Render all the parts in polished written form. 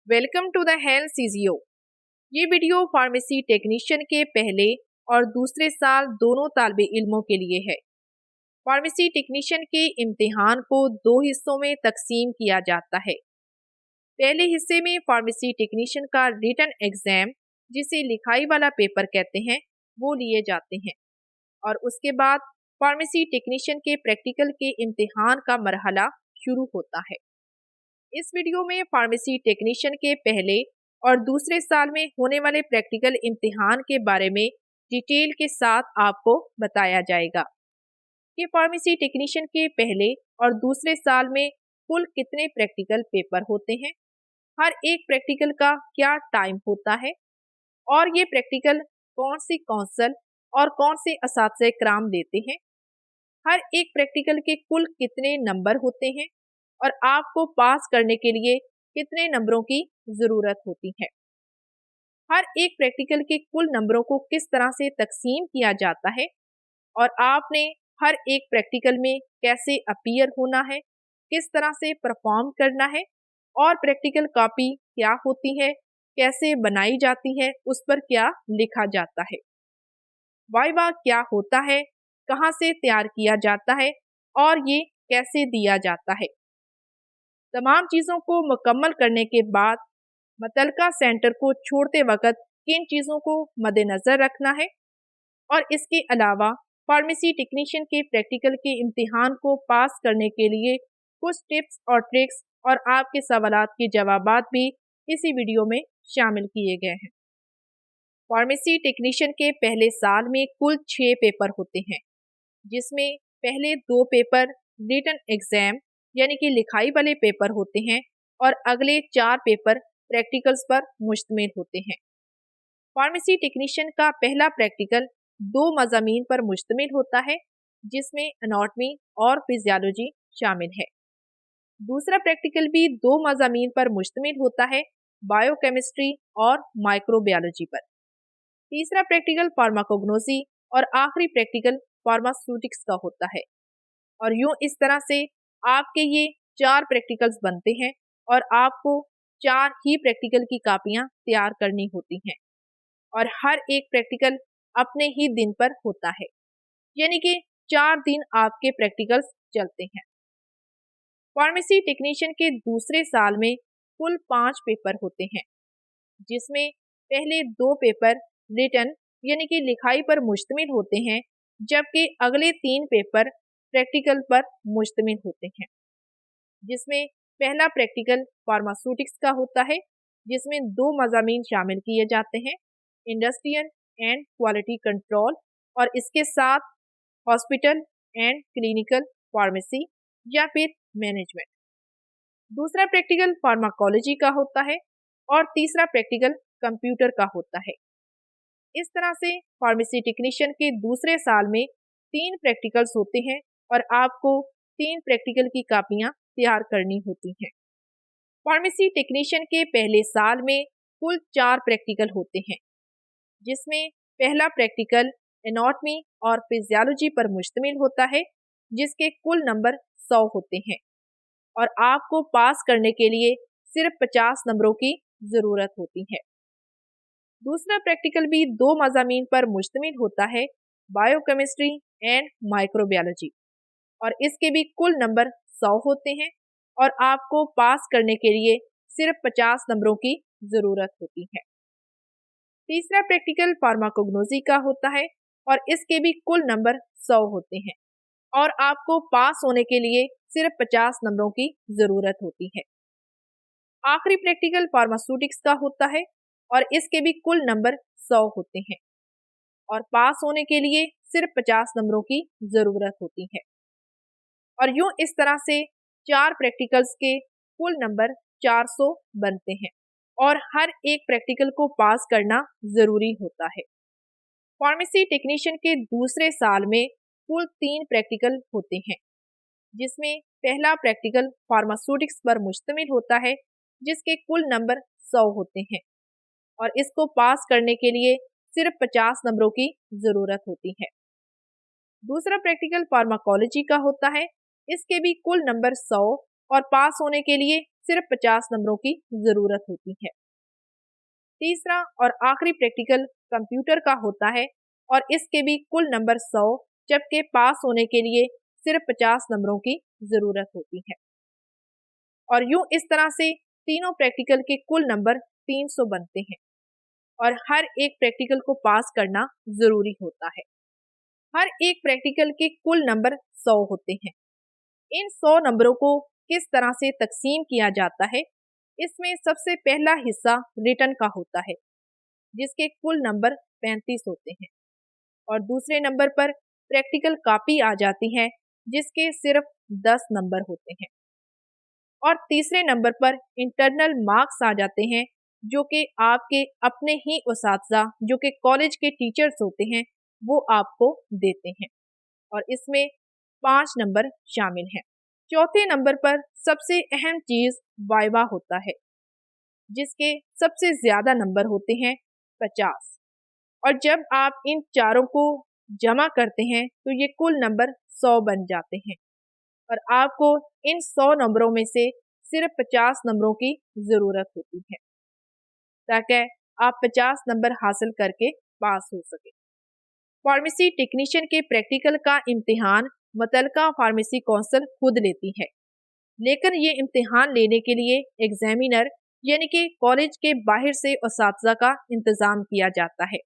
Welcome to the health CGO. ये video pharmacy technician के पहले और दूसरे साल दोनों तालिबे इल्मों के लिए है। फार्मेसी टेक्नीशियन के इम्तिहान को दो हिस्सों में तकसीम किया जाता है। पहले हिस्से में फार्मेसी टेक्नीशियन का रिटन एग्जाम, जिसे लिखाई वाला पेपर कहते हैं, वो लिए जाते हैं और उसके बाद फार्मेसी टेक्नीशियन के प्रैक्टिकल के इम्तिहान का मरहला शुरू होता है। इस वीडियो में फार्मेसी टेक्नीशियन के पहले और दूसरे साल में होने वाले प्रैक्टिकल इम्तिहान के बारे में डिटेल के साथ आपको बताया जाएगा कि फार्मेसी टेक्नीशियन के पहले और दूसरे साल में कुल कितने प्रैक्टिकल पेपर होते हैं, हर एक प्रैक्टिकल का क्या टाइम होता है और ये प्रैक्टिकल कौन सी कौंसल और कौन से असातिज़े कराम देते हैं, हर एक प्रैक्टिकल के कुल कितने नंबर होते हैं और आपको पास करने के लिए कितने नंबरों की ज़रूरत होती है। हर एक प्रैक्टिकल के कुल नंबरों को किस तरह से तकसीम किया जाता है और आपने हर एक प्रैक्टिकल में कैसे अपीयर होना है, किस तरह से परफॉर्म करना है और प्रैक्टिकल कॉपी क्या होती है, कैसे बनाई जाती है, उस पर क्या लिखा जाता है, वाइवा क्या होता है, कहाँ से तैयार किया जाता है और ये कैसे दिया जाता है। तमाम चीज़ों को मुकम्मल करने के बाद मुतलका सेंटर को छोड़ते वक्त किन चीज़ों को मद्देनज़र रखना है और इसके अलावा फार्मेसी टेक्नीशियन के प्रैक्टिकल के इम्तिहान को पास करने के लिए कुछ टिप्स और ट्रिक्स और आपके सवालात के जवाबात भी इसी वीडियो में शामिल किए गए हैं। फार्मेसी टेक्नीशियन के पहले साल में कुल 6 पेपर होते हैं, जिसमें पहले 2 पेपर रिटन एग्जाम यानी कि लिखाई वाले पेपर होते हैं और अगले 4 पेपर प्रैक्टिकल्स पर मुश्तमिल होते हैं। फार्मेसी टेक्नीशियन का पहला प्रैक्टिकल 2 मज़ामीन पर मुश्तमिल होता है, जिसमें एनाटॉमी और फिजियोलॉजी शामिल है। दूसरा प्रैक्टिकल भी 2 मज़ामीन पर मुश्तमिल होता है, बायोकेमिस्ट्री और माइक्रोबायोलॉजी पर। तीसरा प्रैक्टिकल फार्माकोग्नोसी और आखिरी प्रैक्टिकल फार्मास्यूटिक्स का होता है और यूं इस तरह से आपके ये 4 प्रैक्टिकल्स बनते हैं और आपको 4 ही प्रैक्टिकल की कापियां तैयार करनी होती हैं और हर एक प्रैक्टिकल अपने ही दिन पर होता है, यानी कि 4 दिन आपके प्रैक्टिकल्स चलते हैं। फार्मेसी टेक्नीशियन के दूसरे साल में कुल 5 पेपर होते हैं, जिसमें पहले 2 पेपर रिटन यानी कि लिखाई पर मुश्तमिल होते हैं, जबकि अगले 3 पेपर प्रैक्टिकल पर मुश्तमिल होते हैं, जिसमें पहला प्रैक्टिकल फार्मास्यूटिक्स का होता है, जिसमें 2 मज़ामीन शामिल किए जाते हैं, इंडस्ट्रियल एंड क्वालिटी कंट्रोल और इसके साथ हॉस्पिटल एंड क्लिनिकल फार्मेसी या फिर मैनेजमेंट। दूसरा प्रैक्टिकल फार्माकोलॉजी का होता है और तीसरा प्रैक्टिकल कंप्यूटर का होता है। इस तरह से फार्मेसी टेक्नीशियन के दूसरे साल में 3 प्रैक्टिकल्स होते हैं और आपको 3 प्रैक्टिकल की कापियां तैयार करनी होती हैं। फार्मेसी टेक्नीशियन के पहले साल में कुल 4 प्रैक्टिकल होते हैं, जिसमें पहला प्रैक्टिकल एनाटॉमी और फिजियोलॉजी पर मुश्तमिल होता है, जिसके कुल नंबर 100 होते हैं और आपको पास करने के लिए सिर्फ 50 नंबरों की ज़रूरत होती है। दूसरा प्रैक्टिकल भी 2 मज़ामीन पर मुश्तमिल होता है, बायोकेमिस्ट्री एंड माइक्रोबायोलॉजी, और इसके भी कुल नंबर 100 होते हैं और आपको पास करने के लिए सिर्फ 50 नंबरों की ज़रूरत होती है। तीसरा प्रैक्टिकल फार्माकोग्नोसी का होता है और इसके भी कुल नंबर 100 होते हैं और आपको पास होने के लिए सिर्फ 50 नंबरों की ज़रूरत होती है। आखिरी प्रैक्टिकल फार्मास्यूटिक्स का होता है और इसके भी कुल नंबर 100 होते हैं और पास होने के लिए सिर्फ 50 नंबरों की ज़रूरत होती है और यूं इस तरह से 4 प्रैक्टिकल्स के कुल नंबर 400 बनते हैं और हर एक प्रैक्टिकल को पास करना ज़रूरी होता है। फार्मेसी टेक्नीशियन के दूसरे साल में कुल 3 प्रैक्टिकल होते हैं, जिसमें पहला प्रैक्टिकल फार्मास्यूटिक्स पर मुश्तमिल होता है, जिसके कुल नंबर 100 होते हैं और इसको पास करने के लिए सिर्फ 50 नंबरों की ज़रूरत होती है। दूसरा प्रैक्टिकल फार्माकोलॉजी का होता है, इसके भी कुल नंबर 100 और पास होने के लिए सिर्फ 50 नंबरों की जरूरत होती है। तीसरा और आखिरी प्रैक्टिकल कंप्यूटर का होता है और इसके भी कुल नंबर 100, जबकि पास होने के लिए सिर्फ 50 नंबरों की जरूरत होती है। और यूं इस तरह से तीनों प्रैक्टिकल के कुल नंबर 300 बनते हैं और हर एक प्रैक्टिकल को पास करना जरूरी होता है। हर एक प्रैक्टिकल के कुल नंबर 100 होते हैं। इन 100 नंबरों को किस तरह से तकसीम किया जाता है, इसमें सबसे पहला हिस्सा रिटन का होता है जिसके कुल नंबर 35 होते हैं और दूसरे नंबर पर प्रैक्टिकल कॉपी आ जाती है जिसके सिर्फ 10 नंबर होते हैं और तीसरे नंबर पर इंटरनल मार्क्स आ जाते हैं जो कि आपके अपने ही उस्ताद जो कि कॉलेज के टीचर्स होते हैं वो आपको देते हैं और इसमें 5 नंबर शामिल हैं। चौथे नंबर पर सबसे अहम चीज वाइवा होता है जिसके सबसे ज्यादा नंबर होते हैं 50 और जब आप इन चारों को जमा करते हैं तो ये कुल नंबर 100 बन जाते हैं और आपको इन 100 नंबरों में से सिर्फ 50 नंबरों की जरूरत होती है ताकि आप 50 नंबर हासिल करके पास हो सके। फार्मेसी टेक्नीशियन के प्रैक्टिकल का इम्तिहान मुतलका फार्मेसी काउंसिल खुद लेती है, लेकिन ये इम्तिहान लेने के लिए एग्जामिनर यानी कि कॉलेज के बाहर से उस्ताद का इंतजाम किया जाता है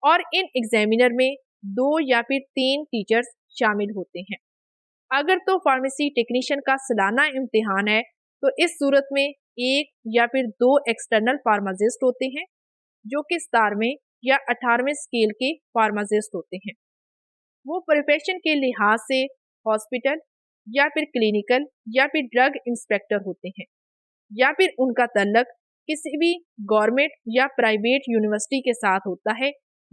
और इन एग्जामिनर में 2 या फिर 3 टीचर्स शामिल होते हैं। अगर तो फार्मेसी टेक्नीशियन का सालाना इम्तिहान है तो इस सूरत में 1 या फिर 2 एक्सटर्नल फार्मासिस्ट होते हैं जो कि 17वें या 18वें स्केल के फार्मासिस्ट होते हैं। वो प्रोफेशन के लिहाज से हॉस्पिटल या फिर क्लिनिकल या फिर ड्रग इंस्पेक्टर होते हैं या फिर उनका तल्लक किसी भी गवर्नमेंट या प्राइवेट यूनिवर्सिटी के साथ होता है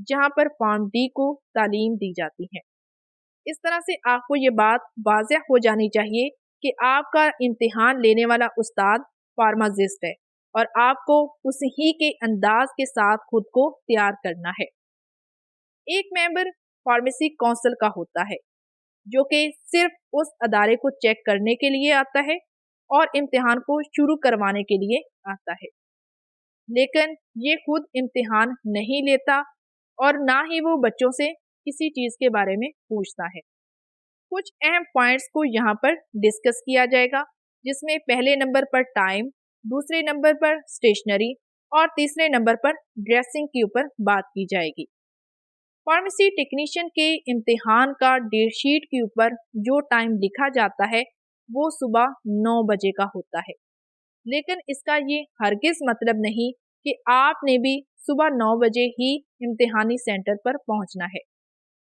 जहां पर फार्म डी को तालीम दी जाती है। इस तरह से आपको ये बात वाज़ेह हो जानी चाहिए कि आपका इम्तिहान लेने वाला उस्ताद फार्मासिस्ट है और आपको उसी के अंदाज के साथ खुद को तैयार करना है। एक मेंबर फार्मेसी काउंसिल का होता है जो कि सिर्फ उस अदारे को चेक करने के लिए आता है और इम्तिहान को शुरू करवाने के लिए आता है, लेकिन ये खुद इम्तिहान नहीं लेता और ना ही वो बच्चों से किसी चीज के बारे में पूछता है। कुछ अहम पॉइंट्स को यहाँ पर डिस्कस किया जाएगा जिसमें पहले नंबर पर टाइम, दूसरे नंबर पर स्टेशनरी और तीसरे नंबर पर ड्रेसिंग के ऊपर बात की जाएगी। फार्मेसी टेक्नीशियन के इम्तिहान का डेट शीट के ऊपर जो टाइम लिखा जाता है वो सुबह 9 बजे का होता है, लेकिन इसका ये हरगिज मतलब नहीं कि आपने भी सुबह 9 बजे ही इम्तिहानी सेंटर पर पहुंचना है,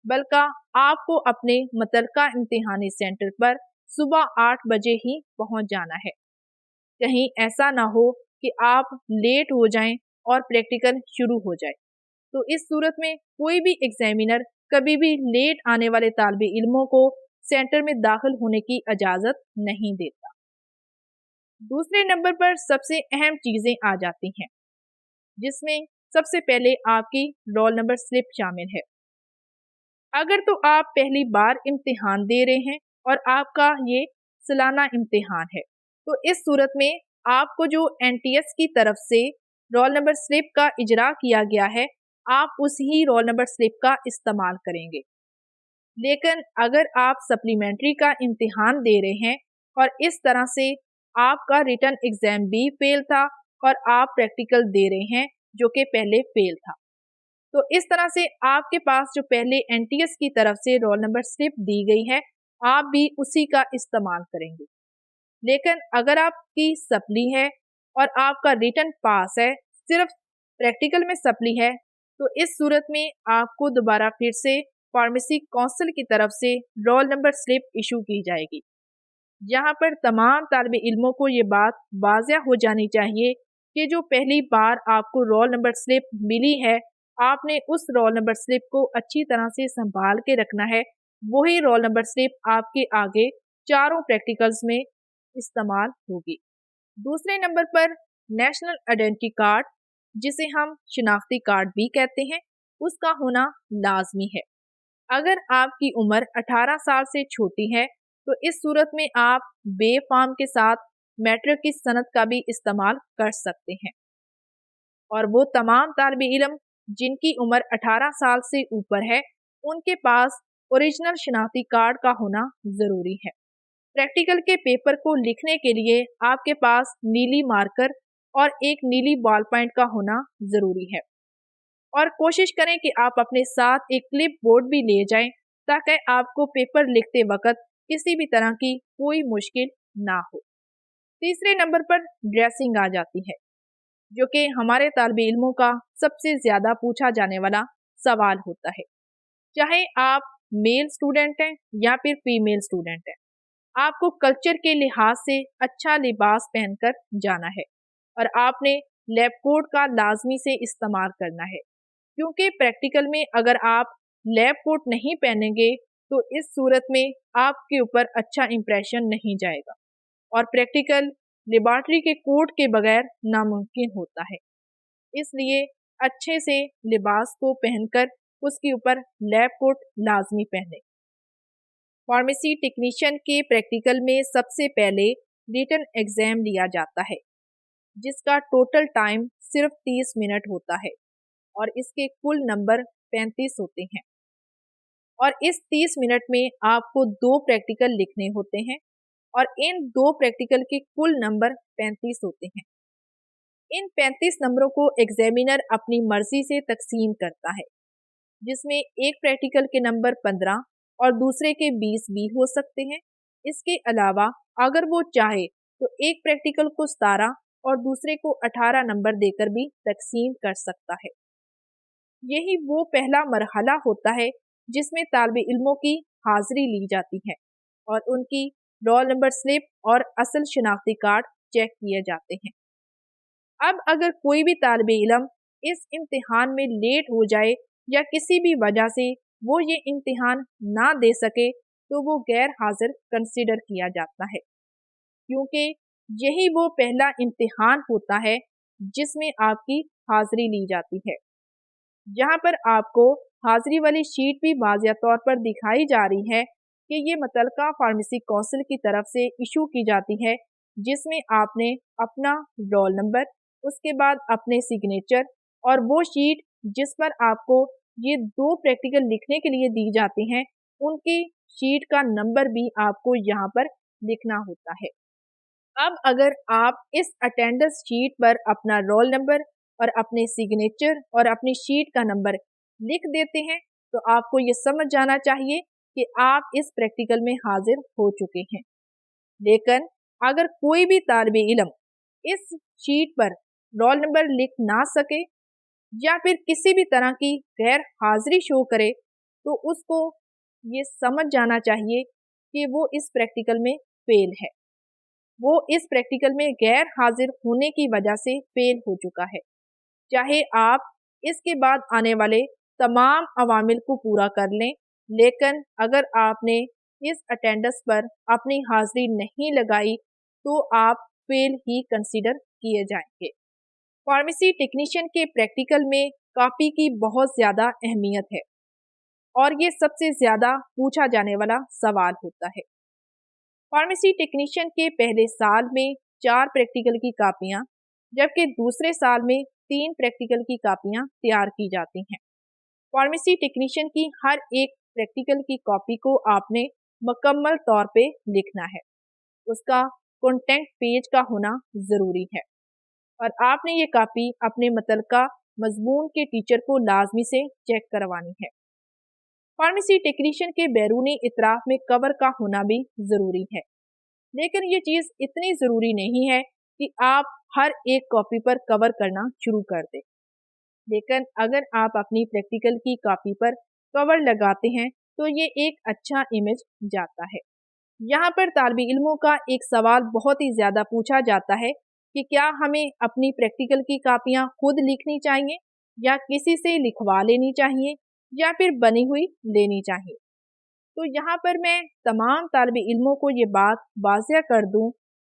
बल्कि आपको अपने मुतलका इम्तिहानी सेंटर पर सुबह 8 बजे ही पहुंच जाना है। कहीं ऐसा ना हो कि आप लेट हो जाएं और प्रैक्टिकल शुरू हो जाए, तो इस सूरत में कोई भी एग्जामिनर कभी भी लेट आने वाले तालिबे इल्मों को सेंटर में दाखिल होने की इजाजत नहीं देता। दूसरे नंबर पर सबसे अहम चीजें आ जाती हैं जिसमें सबसे पहले आपकी रोल नंबर स्लिप शामिल है। अगर तो आप पहली बार इम्तिहान दे रहे हैं और आपका ये सालाना इम्तिहान है तो इस सूरत में आपको जो एनटीएस की तरफ से रोल नंबर स्लिप का इजरा किया गया है आप उसी रोल नंबर स्लिप का इस्तेमाल करेंगे। लेकिन अगर आप सप्लीमेंट्री का इम्तिहान दे रहे हैं और इस तरह से आपका रिटन एग्जाम भी फेल था और आप प्रैक्टिकल दे रहे हैं जो कि पहले फेल था, तो इस तरह से आपके पास जो पहले एनटीएस की तरफ से रोल नंबर स्लिप दी गई है आप भी उसी का इस्तेमाल करेंगे। लेकिन अगर आपकी सप्ली है और आपका रिटन पास है, सिर्फ प्रैक्टिकल में सप्ली है, तो इस सूरत में आपको दोबारा फिर से फार्मेसी काउंसिल की तरफ से रोल नंबर स्लिप इशू की जाएगी। यहाँ पर तमाम तालिबे इल्मों को ये बात वाज़ेह हो जानी चाहिए कि जो पहली बार आपको रोल नंबर स्लिप मिली है आपने उस रोल नंबर स्लिप को अच्छी तरह से संभाल के रखना है। वही रोल नंबर स्लिप आपके आगे चारों प्रैक्टिकल्स में इस्तेमाल होगी। दूसरे नंबर पर नेशनल आइडेंटिटी कार्ड, जिसे हम शिनाख्ती कार्ड भी कहते हैं, उसका होना लाजमी है। अगर आपकी उम्र 18 साल से छोटी है तो इस सूरत में आप बे फॉर्म के साथ मैट्रिक की सनद का भी इस्तेमाल कर सकते हैं। और वो तमाम तालिब इल्म जिनकी उम्र 18 साल से ऊपर है, उनके पास ओरिजिनल शनाख्ती कार्ड का होना जरूरी है। प्रैक्टिकल के पेपर को लिखने के लिए आपके पास नीली मार्कर और एक नीली बॉल पॉइंट का होना जरूरी है। और कोशिश करें कि आप अपने साथ एक क्लिप बोर्ड भी ले जाएं ताकि आपको पेपर लिखते वक्त किसी भी तरह की कोई मुश्किल ना हो। तीसरे नंबर पर ड्रेसिंग आ जाती है, जो कि हमारे तालिब इल्मों का सबसे ज्यादा पूछा जाने वाला सवाल होता है। चाहे आप मेल स्टूडेंट हैं या फिर फीमेल स्टूडेंट हैं, आपको कल्चर के लिहाज से अच्छा लिबास पहनकर जाना है और आपने लैब कोट का लाजमी से इस्तेमाल करना है, क्योंकि प्रैक्टिकल में अगर आप लैब कोट नहीं पहनेंगे तो इस सूरत में आपके ऊपर अच्छा इंप्रेशन नहीं जाएगा और प्रैक्टिकल लेबॉर्ट्री के कोट के बगैर नामुमकिन होता है। इसलिए अच्छे से लिबास को पहनकर उसके ऊपर लैब कोट लाजमी पहने। फार्मेसी टेक्नीशियन के प्रैक्टिकल में सबसे पहले रिटन एग्जाम लिया जाता है, जिसका टोटल टाइम सिर्फ 30 मिनट होता है और इसके कुल नंबर 35 होते हैं। और इस 30 मिनट में आपको 2 प्रैक्टिकल लिखने होते हैं और इन 2 प्रैक्टिकल के कुल नंबर 35 होते हैं। इन 35 नंबरों को एग्जामिनर अपनी मर्जी से तकसीम करता है, जिसमें एक प्रैक्टिकल के नंबर 15 और दूसरे के 20 भी हो सकते हैं। इसके अलावा अगर वो चाहे तो एक प्रैक्टिकल को 17 और दूसरे को 18 नंबर देकर भी तकसीम कर सकता है। यही वो पहला मरहला होता है जिसमें तालिब इल्मों की हाजिरी ली जाती है और उनकी रोल नंबर स्लिप और असल शनाख्ती कार्ड चेक किए जाते हैं। अब अगर कोई भी तालिब इल्म इस इम्तिहान में लेट हो जाए या किसी भी वजह से वो ये इम्तिहान ना दे सके तो वो गैर हाजिर कंसीडर किया जाता है, क्योंकि यही वो पहला इम्तिहान होता है जिसमें आपकी हाजिरी ली जाती है। यहाँ पर आपको हाजिरी वाली शीट भी वाज़िया तौर पर दिखाई जा रही है कि ये मुतल्लिका फार्मेसी काउंसिल की तरफ से इशू की जाती है, जिसमें आपने अपना रोल नंबर, उसके बाद अपने सिग्नेचर और वो शीट जिस पर आपको ये 2 प्रैक्टिकल लिखने के लिए दी जाती हैं, उनकी शीट का नंबर भी आपको यहाँ पर लिखना होता है। अब अगर आप इस अटेंडेंस शीट पर अपना रोल नंबर और अपने सिग्नेचर और अपनी शीट का नंबर लिख देते हैं तो आपको ये समझ जाना चाहिए कि आप इस प्रैक्टिकल में हाजिर हो चुके हैं। लेकिन अगर कोई भी तालिब इल्म इस शीट पर रोल नंबर लिख ना सके या फिर किसी भी तरह की गैर हाजिरी शो करे तो उसको ये समझ जाना चाहिए कि वो इस प्रैक्टिकल में फेल है। वो इस प्रैक्टिकल में गैर हाजिर होने की वजह से फेल हो चुका है। चाहे आप इसके बाद आने वाले तमाम अवामिल को पूरा कर लें, लेकिन अगर आपने इस अटेंडेंस पर अपनी हाजिरी नहीं लगाई तो आप फेल ही कंसीडर किए जाएंगे। फार्मेसी टेक्नीशियन के प्रैक्टिकल में कॉपी की बहुत ज़्यादा अहमियत है और ये सबसे ज़्यादा पूछा जाने वाला सवाल होता है। फार्मेसी टेक्नीशियन के पहले साल में 4 प्रैक्टिकल की कापियाँ, जबकि दूसरे साल में 3 प्रैक्टिकल की कापियाँ तैयार की जाती हैं। फार्मेसी टेक्नीशियन की हर एक प्रैक्टिकल की कॉपी को आपने मुकम्मल तौर पे लिखना है। उसका कंटेंट पेज का होना ज़रूरी है और आपने ये कॉपी अपने मुतल्लिका मजमून के टीचर को लाजमी से चेक करवानी है। फार्मेसी टेक्नीशियन के बैरूनी इतराफ में कवर का होना भी ज़रूरी है, लेकिन ये चीज़ इतनी ज़रूरी नहीं है कि आप हर एक कॉपी पर कवर करना शुरू कर दें। लेकिन अगर आप अपनी प्रैक्टिकल की कॉपी पर कवर लगाते हैं तो ये एक अच्छा इमेज जाता है। यहाँ पर तालिब इल्मों का एक सवाल बहुत ही ज़्यादा पूछा जाता है कि क्या हमें अपनी प्रैक्टिकल की कापियाँ खुद लिखनी चाहिए या किसी से लिखवा लेनी चाहिए या फिर बनी हुई लेनी चाहिए। तो यहाँ पर मैं तमाम तालिब इल्मों को ये बात वाज़िया कर दूँ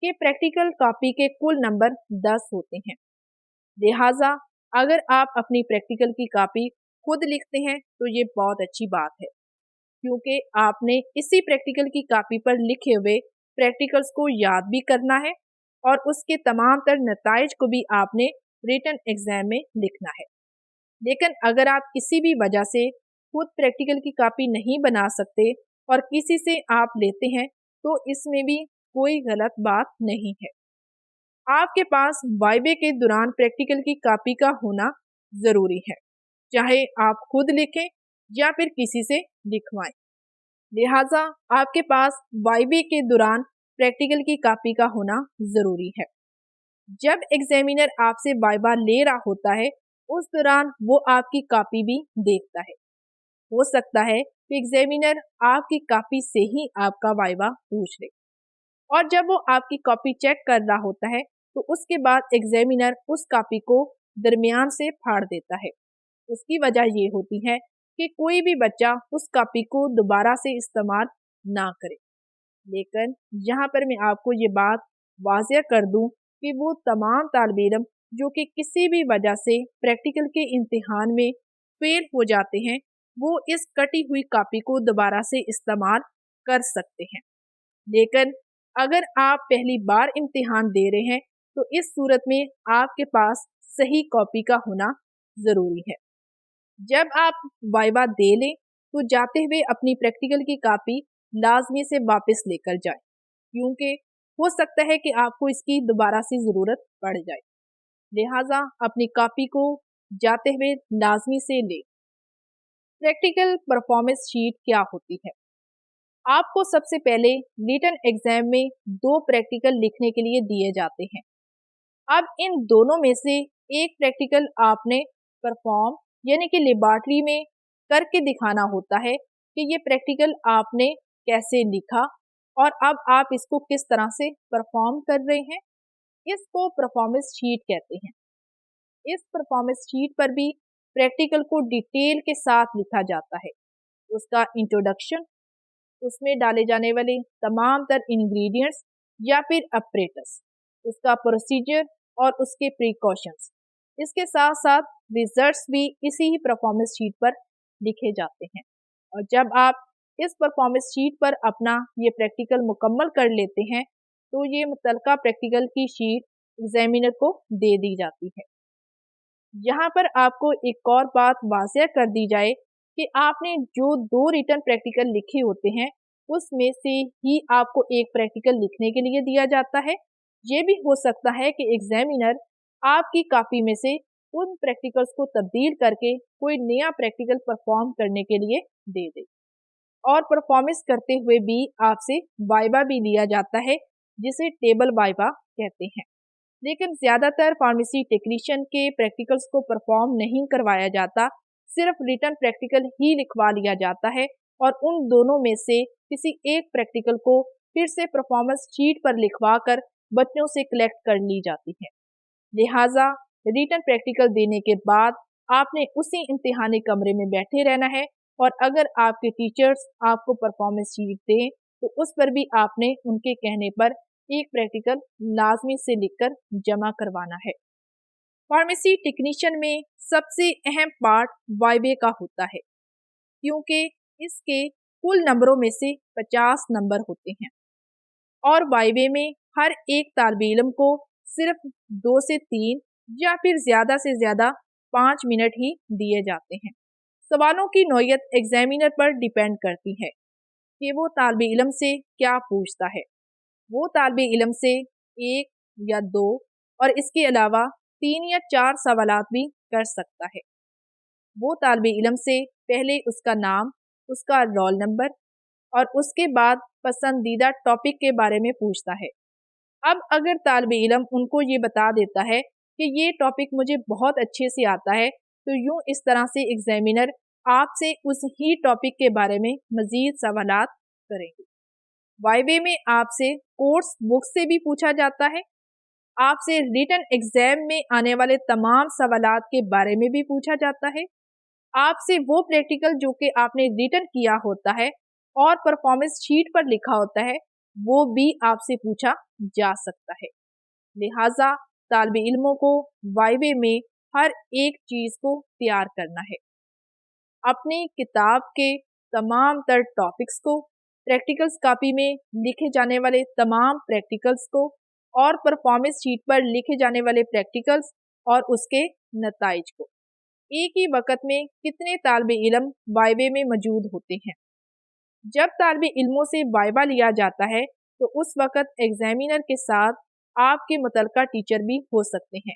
कि प्रैक्टिकल कॉपी के कुल नंबर 10 होते हैं। लिहाजा अगर आप अपनी प्रैक्टिकल की कॉपी खुद लिखते हैं तो ये बहुत अच्छी बात है, क्योंकि आपने इसी प्रैक्टिकल की कॉपी पर लिखे हुए प्रैक्टिकल्स को याद भी करना है और उसके तमाम तर नताइज को भी आपने रिटन एग्जाम में लिखना है। लेकिन अगर आप किसी भी वजह से खुद प्रैक्टिकल की कॉपी नहीं बना सकते और किसी से आप लेते हैं तो इसमें भी कोई गलत बात नहीं है। आपके पास वाइवे के दौरान प्रैक्टिकल की कॉपी का होना जरूरी है, चाहे आप खुद लिखें या फिर किसी से लिखवाएं। लिहाजा आपके पास वाइवे के दौरान प्रैक्टिकल की कॉपी का होना जरूरी है। जब एग्जामिनर आपसे वाइवा ले रहा होता है उस दौरान वो आपकी कॉपी भी देखता है। हो सकता है कि एग्जामिनर आपकी कॉपी से ही आपका वाइवा पूछ ले, और जब वो आपकी कॉपी चेक कर रहा होता है तो उसके बाद एग्जामिनर उस कॉपी को दरमियान से फाड़ देता है। उसकी वजह ये होती है कि कोई भी बच्चा उस कॉपी को दोबारा से इस्तेमाल ना करे। लेकिन यहाँ पर मैं आपको ये बात वाज़ेह कर दूं कि वो तमाम तालिब इल्म जो कि किसी भी वजह से प्रैक्टिकल के इम्तिहान में फेल हो जाते हैं वो इस कटी हुई कॉपी को दोबारा से इस्तेमाल कर सकते हैं। लेकिन अगर आप पहली बार इम्तिहान दे रहे हैं तो इस सूरत में आपके पास सही कॉपी का होना ज़रूरी है। जब आप वाइवा दे लें तो जाते हुए अपनी प्रैक्टिकल की कॉपी लाजमी से वापस लेकर जाएं, क्योंकि हो सकता है कि आपको इसकी दोबारा से ज़रूरत पड़ जाए। लिहाजा अपनी कॉपी को जाते हुए लाजमी से लें। प्रैक्टिकल परफॉर्मेंस शीट क्या होती है? आपको सबसे पहले रिटन एग्जाम में 2 प्रैक्टिकल लिखने के लिए दिए जाते हैं। अब इन दोनों में से एक प्रैक्टिकल आपने परफॉर्म यानी कि लेबॉर्ट्री में करके दिखाना होता है कि ये प्रैक्टिकल आपने कैसे लिखा और अब आप इसको किस तरह से परफॉर्म कर रहे हैं। इसको परफॉर्मेंस शीट कहते हैं। इस परफॉर्मेंस शीट पर भी प्रैक्टिकल को डिटेल के साथ लिखा जाता है। उसका इंट्रोडक्शन, उसमें डाले जाने वाले तमाम तर इंग्रेडिएंट्स या फिर अपरेटस, उसका प्रोसीजर और उसके प्रिकॉशंस, इसके साथ साथ रिजल्ट्स भी इसी ही परफॉर्मेंस शीट पर लिखे जाते हैं। और जब आप इस परफॉर्मेंस शीट पर अपना ये प्रैक्टिकल मुकम्मल कर लेते हैं तो ये मुतलका प्रैक्टिकल की शीट एग्जामिनर को दे दी जाती है। यहाँ पर आपको एक और बात वाज़ेह कर दी जाए कि आपने जो 2 रिटन प्रैक्टिकल लिखे होते हैं उसमें से ही आपको एक प्रैक्टिकल लिखने के लिए दिया जाता है। ये भी हो सकता है कि एग्जामिनर आपकी कॉपी में से उन प्रैक्टिकल्स को तब्दील करके कोई नया प्रैक्टिकल परफॉर्म करने के लिए दे दे। और परफॉर्मेंस करते हुए भी आपसे वाइवा भी लिया जाता है जिसे टेबल वाइवा कहते हैं। लेकिन ज़्यादातर फार्मेसी टेक्नीशियन के प्रैक्टिकल्स को परफॉर्म नहीं करवाया जाता, सिर्फ रिटन प्रैक्टिकल ही लिखवा लिया जाता है और उन दोनों में से किसी एक प्रैक्टिकल को फिर से परफॉर्मेंस शीट पर लिखवा कर बच्चों से कलेक्ट कर ली जाती है। लिहाजा रिटन प्रैक्टिकल देने के बाद आपने उसी इम्तिहानी कमरे में बैठे रहना है और अगर आपके टीचर्स आपको परफॉर्मेंस शीट दें तो उस पर भी आपने उनके कहने पर एक प्रैक्टिकल लाजमी से लिखकर जमा करवाना है। फार्मेसी टेक्नीशियन में सबसे अहम पार्ट वाइवे का होता है, क्योंकि इसके कुल नंबरों में से 50 नंबर होते हैं और वाइवे में हर एक तालिब इल्म को सिर्फ 2 से 3 या फिर ज़्यादा से ज़्यादा 5 मिनट ही दिए जाते हैं। सवालों की नौयत एग्जामिनर पर डिपेंड करती है कि वो तालिब इल्म से क्या पूछता है। वो तालिब इल्म से 1 या 2 और इसके अलावा 3 या 4 सवालात भी कर सकता है। वो तालिब इल्म से पहले उसका नाम, उसका रोल नंबर और उसके बाद पसंदीदा टॉपिक के बारे में पूछता है। अब अगर तालिब इल्म उनको ये बता देता है कि ये टॉपिक मुझे बहुत अच्छे से आता है तो यूँ इस तरह से एग्जामिनर आपसे उस ही टॉपिक के बारे में मज़ीद सवालात करेंगे। वाइवे में आपसे कोर्स बुक से भी पूछा जाता है, आपसे रिटन एग्जाम में आने वाले तमाम सवालात के बारे में भी पूछा जाता है, आपसे वो प्रैक्टिकल जो कि आपने रिटन किया होता है और परफॉर्मेंस शीट पर लिखा होता है वो भी आपसे पूछा जा सकता है। लिहाजा तालिब इल्मों को वाइवे में हर एक चीज़ को तैयार करना है। अपनी किताब के तमाम तर टॉपिक्स को, प्रैक्टिकल्स कॉपी में लिखे जाने वाले तमाम प्रैक्टिकल्स को और परफॉर्मेंस शीट पर लिखे जाने वाले प्रैक्टिकल्स और उसके नताइज को। एक ही वक्त में कितने तालिबे इल्म वाइवे में मौजूद होते हैं। जब तालिबे इल्मों से वाइवा लिया जाता है तो उस वक्त एग्जामिनर के साथ आपके मुतलका टीचर भी हो सकते हैं,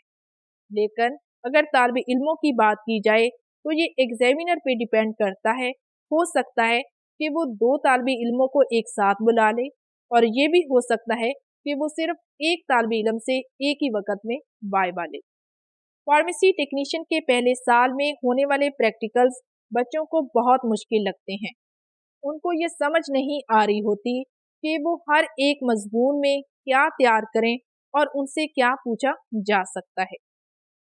लेकिन अगर तालिबे इल्मों की बात की जाए तो ये एग्जामिनर पे डिपेंड करता है। हो सकता है कि वो 2 तालिबे इल्मों को एक साथ बुला ले, और ये भी हो सकता है कि वो सिर्फ एक तालिबे इल्म से एक ही वक्त में वाइवा ले। फार्मेसी टेक्नीशियन के पहले साल में होने वाले प्रैक्टिकल्स बच्चों को बहुत मुश्किल लगते हैं। उनको ये समझ नहीं आ रही होती कि वो हर एक मजमून में क्या तैयार करें और उनसे क्या पूछा जा सकता है।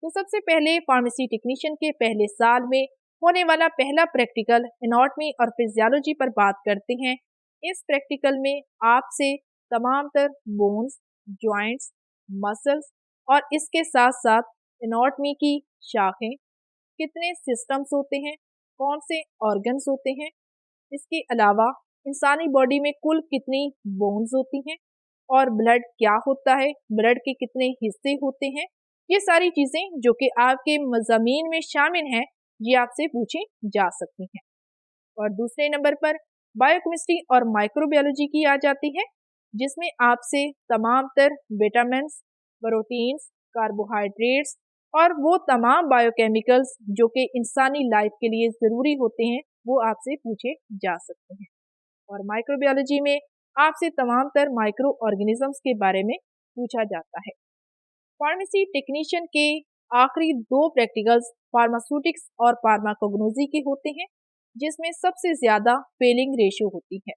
तो सबसे पहले फार्मेसी टेक्नीशियन के पहले साल में होने वाला पहला प्रैक्टिकल एनाटॉमी और फिजियोलॉजी पर बात करते हैं। इस प्रैक्टिकल में आपसे तमाम तर बोन्स, जॉइंट्स, मसल्स और इसके साथ साथ एनाटॉमी की शाखें, कितने सिस्टम्स होते हैं, कौन से ऑर्गन्स होते हैं, इसके अलावा इंसानी बॉडी में कुल कितनी बोन्स होती हैं और ब्लड क्या होता है, ब्लड के कितने हिस्से होते हैं, ये सारी चीज़ें जो कि आपके मज़ामीन में शामिल हैं, ये आपसे पूछी जा सकती हैं। और दूसरे नंबर पर बायोकेमिस्ट्री और माइक्रोबायोलॉजी की आ जाती है, जिसमें आपसे तमाम तर विटामिन्स, प्रोटीन्स, कार्बोहाइड्रेट्स और वो तमाम बायोकेमिकल्स जो कि इंसानी लाइफ के लिए ज़रूरी होते हैं, वो आपसे पूछे जा सकते हैं। और माइक्रोबायोलॉजी में आपसे तमाम तर माइक्रो ऑर्गेनिजम्स के बारे में पूछा जाता है। फार्मेसी टेक्नीशियन के आखिरी 2 प्रैक्टिकल्स फार्मास्यूटिक्स और फार्माकोग्नोसी के होते हैं, जिसमें सबसे ज़्यादा फेलिंग रेशियो होती है।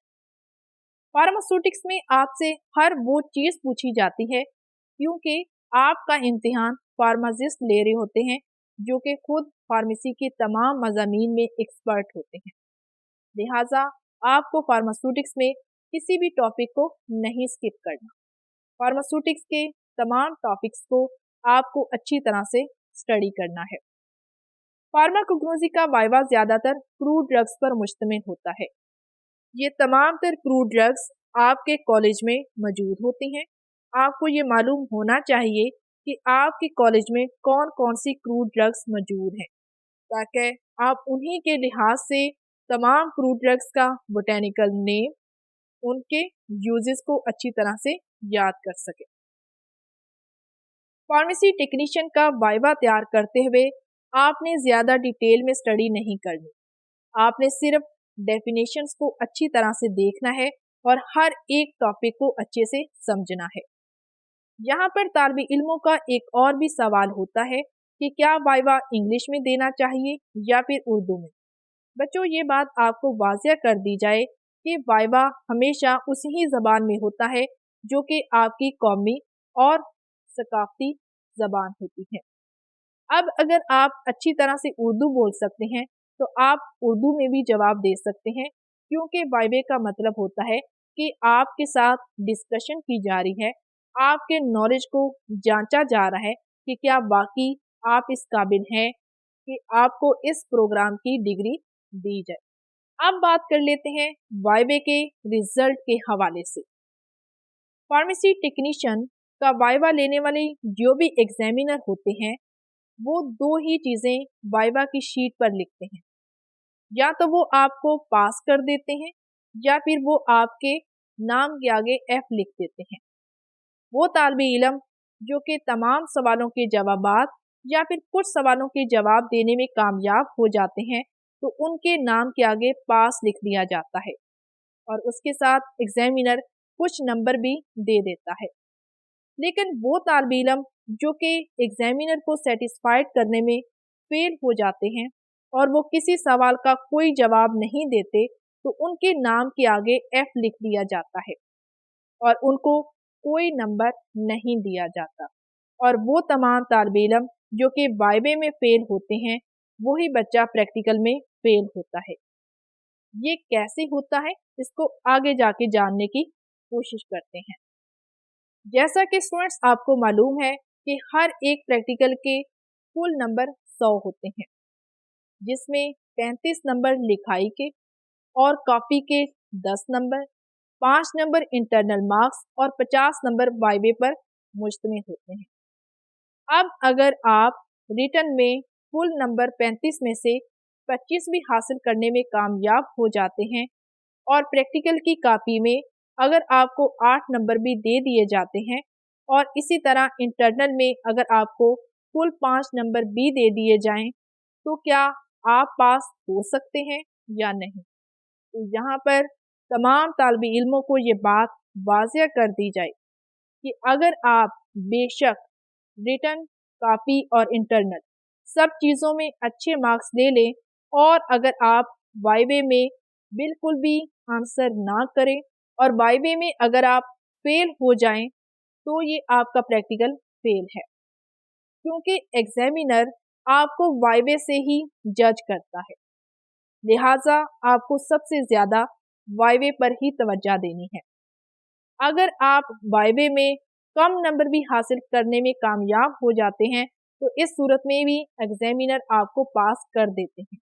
फार्मास्यूटिक्स में आपसे हर वो चीज़ पूछी जाती है क्योंकि आपका इम्तिहान फार्मासिस्ट ले रहे होते हैं जो कि खुद फार्मेसी के तमाम मज़ामीन में एक्सपर्ट होते हैं। लिहाजा आपको फार्मास्यूटिक्स में किसी भी टॉपिक को नहीं स्किप करना। फार्मास्यूटिक्स के तमाम टॉपिक्स को आपको अच्छी तरह से स्टडी करना है। फार्माकोग्नोसी का वाइवा ज़्यादातर क्रूड ड्रग्स पर मुश्तमिल होता है। ये तमाम तर क्रूड ड्रग्स आपके कॉलेज में मौजूद होती हैं। आपको ये मालूम होना चाहिए कि आपके कॉलेज में कौन कौन सी क्रूड ड्रग्स मौजूद हैं, ताकि आप उन्हीं के लिहाज से तमाम क्रूड ड्रग्स का बोटेनिकल नेम, उनके यूजेस को अच्छी तरह से याद कर सके। फार्मेसी टेक्नीशियन का वाइवा तैयार करते हुए आपने ज़्यादा डिटेल में स्टडी नहीं करनी। आपने सिर्फ डेफिनेशंस को अच्छी तरह से देखना है और हर एक टॉपिक को अच्छे से समझना है। यहाँ पर तालिबे इल्मों का एक और भी सवाल होता है कि क्या वाइवा इंग्लिश में देना चाहिए या फिर उर्दू में। बच्चों, ये बात आपको वाज़िया कर दी जाए कि वाइवा हमेशा उसी ज़बान में होता है जो कि आपकी कौमी और सकाफ़ती ज़बान होती है। अब अगर आप अच्छी तरह से उर्दू बोल सकते हैं तो आप उर्दू में भी जवाब दे सकते हैं, क्योंकि वाइवे का मतलब होता है कि आपके साथ डिस्कशन की जा रही है, आपके नॉलेज को जांचा जा रहा है कि क्या वाकई आप इस काबिल हैं कि आपको इस प्रोग्राम की डिग्री दी जाए। अब बात कर लेते हैं वाइवे के रिजल्ट के हवाले से। फार्मेसी टेक्नीशियन का वाइवा लेने वाले जो भी एग्जामिनर होते हैं, वो 2 ही चीज़ें वाइवा की शीट पर लिखते हैं। या तो वो आपको पास कर देते हैं या फिर वो आपके नाम के आगे F लिख देते हैं। वो तालिबे इल्म जो कि तमाम सवालों के जवाबात या फिर कुछ सवालों के जवाब देने में कामयाब हो जाते हैं, तो उनके नाम के आगे पास लिख दिया जाता है और उसके साथ एग्जामिनर कुछ नंबर भी दे देता है। लेकिन वो तालिबे इल्म जो कि एग्जामिनर को सेटिस्फाइड करने में फेल हो जाते हैं और वो किसी सवाल का कोई जवाब नहीं देते, तो उनके नाम के आगे F लिख दिया जाता है और उनको कोई नंबर नहीं दिया जाता। और वो तमाम तालिबे इल्म जो कि वाइवे में फेल होते हैं, वही बच्चा प्रैक्टिकल में फेल होता है। ये कैसे होता है, इसको आगे जाके जानने की कोशिश करते हैं। जैसा कि स्टूडेंट्स आपको मालूम है कि हर एक प्रैक्टिकल के कुल नंबर 100 होते हैं, जिसमें 35 नंबर लिखाई के और कॉपी के 10 नंबर, 5 नंबर इंटरनल मार्क्स और 50 नंबर वाइवे पर मुश्तमिल होते हैं। अब अगर आप रिटर्न में फुल नंबर 35 में से 25 भी हासिल करने में कामयाब हो जाते हैं और प्रैक्टिकल की कॉपी में अगर आपको 8 नंबर भी दे दिए जाते हैं और इसी तरह इंटरनल में अगर आपको फुल 5 नंबर भी दे दिए जाएं, तो क्या आप पास हो सकते हैं या नहीं? तो यहाँ पर तमाम तालिबे इल्मों को ये बात वाज़ेह कर दी जाए कि अगर आप बेशक रिटन, कॉपी और इंटरनल सब चीज़ों में अच्छे मार्क्स ले लें और अगर आप वाइवे में बिल्कुल भी आंसर ना करें और वाइवे में अगर आप फेल हो जाएं, तो ये आपका प्रैक्टिकल फेल है, क्योंकि एग्जामिनर आपको वाइवे से ही जज करता है। लिहाजा आपको सबसे ज़्यादा वाइवे पर ही तवज्जो देनी है। अगर आप वाइवे में कम नंबर भी हासिल करने में कामयाब हो जाते हैं, तो इस सूरत में भी एग्जामिनर आपको पास कर देते हैं।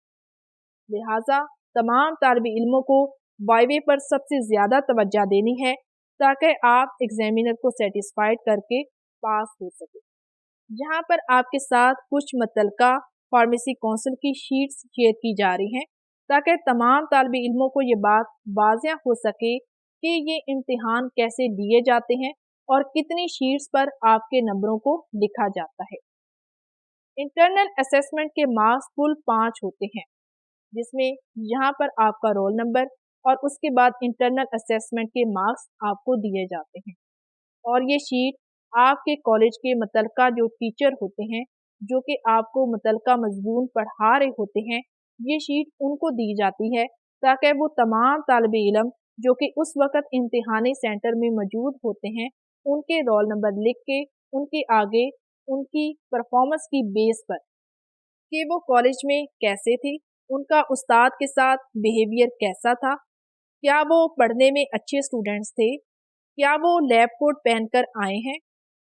लिहाजा तमाम तालिबे इल्मों को वाइवे पर सबसे ज़्यादा तवज्जो देनी है ताकि आप एग्जामिनर को सेटिस्फाइड करके पास हो सके। यहाँ पर आपके साथ कुछ मुतल्लिका फार्मेसी काउंसिल की शीट्स शेयर की जा रही हैं ताकि तमाम तालिबे इल्मों को ये बात वाज़ेह हो सके कि ये इम्तिहान कैसे लिए जाते हैं और कितनी शीट्स पर आपके नंबरों को लिखा जाता है। इंटरनल असेसमेंट के मार्क्स कुल 5 होते हैं, जिसमें यहाँ पर आपका रोल नंबर और उसके बाद इंटरनल असेसमेंट के मार्क्स आपको दिए जाते हैं और ये शीट आपके कॉलेज के मुतल्लिका जो टीचर होते हैं, जो कि आपको मुतल्लिका मज़मून पढ़ा रहे होते हैं, ये शीट उनको दी जाती है ताकि वो तमाम तालिबे इल्म जो कि उस वक़्त इम्तिहानी सेंटर में मौजूद होते हैं, उनके रोल नंबर लिख के उनके आगे उनकी परफॉर्मेंस की बेस पर कि वो कॉलेज में कैसे थे, उनका उस्ताद के साथ बिहेवियर कैसा था, क्या वो पढ़ने में अच्छे स्टूडेंट्स थे, क्या वो लैब कोट पहनकर आए हैं,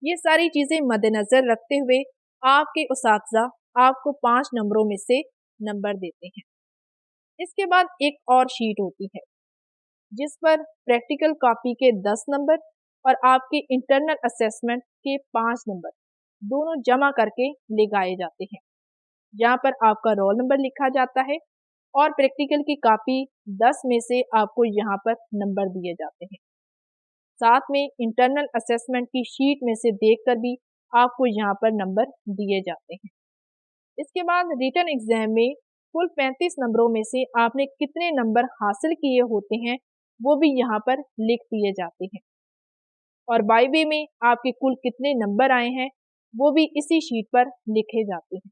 ये सारी चीज़ें मद्देनज़र रखते हुए आपके उस्ताद आपको 5 नंबरों में से नंबर देते हैं। इसके बाद एक और शीट होती है जिस पर प्रैक्टिकल कॉपी के 10 नंबर और आपके इंटरनल असेसमेंट के 5 नंबर दोनों जमा करके लगाए जाते हैं। यहाँ पर आपका रोल नंबर लिखा जाता है और प्रैक्टिकल की कॉपी 10 में से आपको यहाँ पर नंबर दिए जाते हैं। साथ में इंटरनल असेसमेंट की शीट में से देखकर भी आपको यहाँ पर नंबर दिए जाते हैं। इसके बाद रिटन एग्जाम में कुल 35 नंबरों में से आपने कितने नंबर हासिल किए होते हैं, वो भी यहाँ पर लिख दिए जाते हैं और वाइवे में आपके कुल कितने नंबर आए हैं, वो भी इसी शीट पर लिखे जाते हैं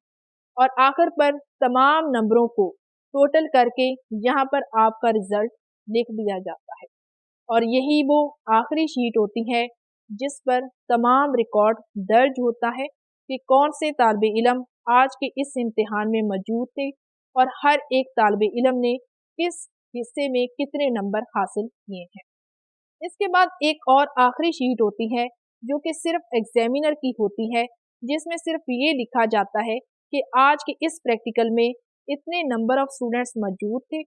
और आखिर पर तमाम नंबरों को टोटल करके यहाँ पर आपका रिजल्ट लिख दिया जाता है और यही वो आखिरी शीट होती है जिस पर तमाम रिकॉर्ड दर्ज होता है कि कौन से तालिबे इल्म आज के इस इम्तिहान में मौजूद थे और हर एक तालिबे इल्म ने किस हिस्से में कितने नंबर हासिल किए हैं। इसके बाद एक और आखिरी शीट होती है जो कि सिर्फ एग्जामिनर की होती है, जिसमें सिर्फ ये लिखा जाता है कि आज के इस प्रैक्टिकल में इतने नंबर ऑफ स्टूडेंट्स मौजूद थे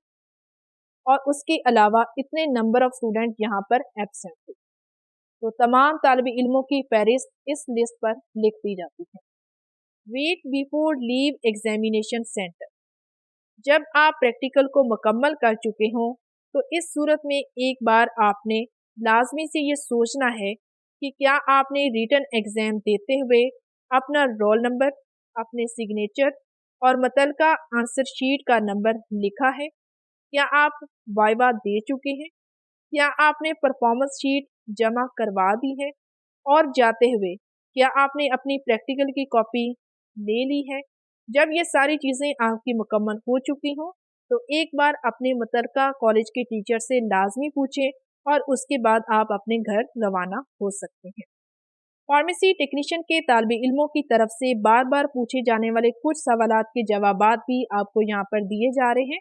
और उसके अलावा इतने नंबर ऑफ स्टूडेंट यहाँ पर एब्सेंट थे। तो तमाम तालिबे इल्मों की फहरिस्त इस लिस्ट पर लिख दी जाती है। Wait before leave examination centre. जब आप प्रैक्टिकल को मुकम्मल कर चुके हों, तो इस सूरत में एक बार आपने लाजमी से ये सोचना है कि क्या आपने रिटन एग्ज़ाम देते हुए अपना रोल नंबर, अपने सिग्नेचर और मुतल्लिका आंसर शीट का नंबर लिखा है। क्या आप वाइवा दे चुके हैं? क्या आपने परफॉर्मेंस शीट जमा करवा दी है? और जाते हुए क्या आपने अपनी प्रैक्टिकल की कॉपी ले ली है? जब ये सारी चीज़ें आपकी मुकम्मल हो चुकी हों, तो एक बार अपने मुतल्लिका कॉलेज के टीचर से लाजमी पूछें और उसके बाद आप अपने घर रवाना हो सकते हैं। फार्मेसी टेक्नीशियन के तालिबे इल्मों की तरफ से बार बार पूछे जाने वाले कुछ सवालात के जवाबात भी आपको यहाँ पर दिए जा रहे हैं,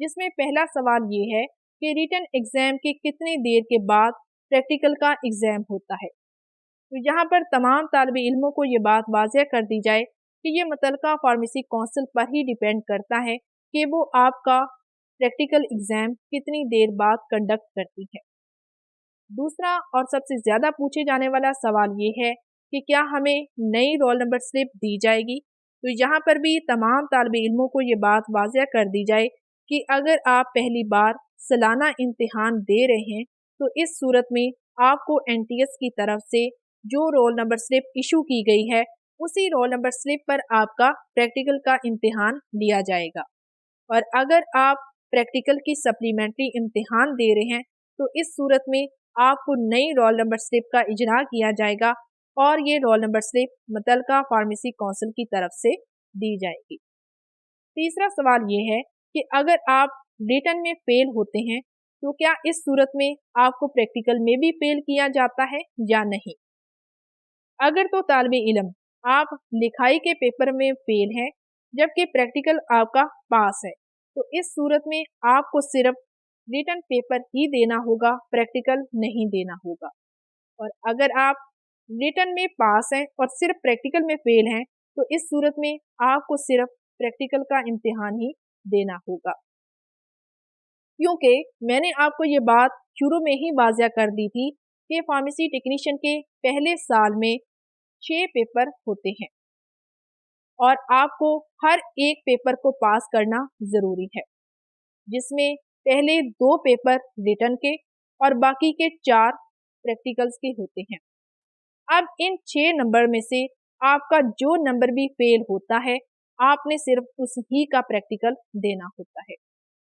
जिसमें पहला सवाल ये है कि रिटन एग्ज़ाम के कितनी देर के बाद प्रैक्टिकल का एग्ज़ाम होता है। तो यहाँ पर तमाम तालिबे इल्मों को ये बात वाज़ेह कर दी जाए कि ये मुतल्लिका फार्मेसी काउंसिल पर ही डिपेंड करता है कि वो आपका प्रैक्टिकल एग्ज़ाम कितनी देर बाद कंडक्ट करती है। दूसरा और सबसे ज़्यादा पूछे जाने वाला सवाल ये है कि क्या हमें नई रोल नंबर स्लिप दी जाएगी। तो यहाँ पर भी तमाम तालिब इल्मों को ये बात वाज़िया कर दी जाए कि अगर आप पहली बार सालाना इम्तिहान दे रहे हैं तो इस सूरत में आपको NTS की तरफ से जो रोल नंबर स्लिप इशू की गई है उसी रोल नंबर स्लिप पर आपका प्रैक्टिकल का इम्तिहान लिया जाएगा। और अगर आप प्रैक्टिकल की सप्लीमेंट्री इम्तिहान दे रहे हैं तो इस सूरत में आपको नई रोल नंबर स्लिप का इजरा किया जाएगा और ये रोल नंबर स्लिप मुतल्लिका फार्मेसी काउंसिल की तरफ से दी जाएगी। तीसरा सवाल ये है कि अगर आप रिटन में फेल होते हैं तो क्या इस सूरत में आपको प्रैक्टिकल में भी फेल किया जाता है या नहीं। अगर तो तालिबे इल्म आप लिखाई के पेपर में फेल हैं जबकि प्रैक्टिकल आपका पास है तो इस सूरत में आपको सिर्फ रिटन पेपर ही देना होगा, प्रैक्टिकल नहीं देना होगा। और अगर आप रिटन में पास हैं और सिर्फ प्रैक्टिकल में फेल हैं तो इस सूरत में आपको सिर्फ प्रैक्टिकल का इम्तिहान ही देना होगा। क्योंकि मैंने आपको ये बात शुरू में ही वाज़िया कर दी थी कि फार्मेसी टेक्नीशियन के पहले साल में 6 पेपर होते हैं और आपको हर एक पेपर को पास करना ज़रूरी है, जिसमें पहले 2 पेपर रिटन के और बाकी के 4 प्रैक्टिकल्स के होते हैं। अब इन 6 नंबर में से आपका जो नंबर भी फेल होता है आपने सिर्फ उस ही का प्रैक्टिकल देना होता है।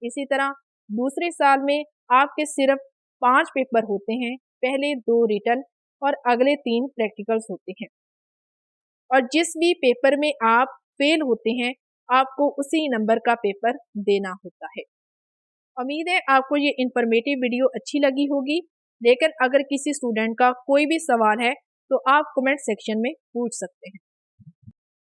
इसी तरह दूसरे साल में आपके सिर्फ 5 पेपर होते हैं, पहले 2 रिटन और अगले 3 प्रैक्टिकल्स होते हैं। और जिस भी पेपर में आप फेल होते हैं आपको उसी नंबर का पेपर देना होता है। उम्मीद है आपको ये इन्फॉर्मेटिव वीडियो अच्छी लगी होगी, लेकिन अगर किसी स्टूडेंट का कोई भी सवाल है तो आप कमेंट सेक्शन में पूछ सकते हैं।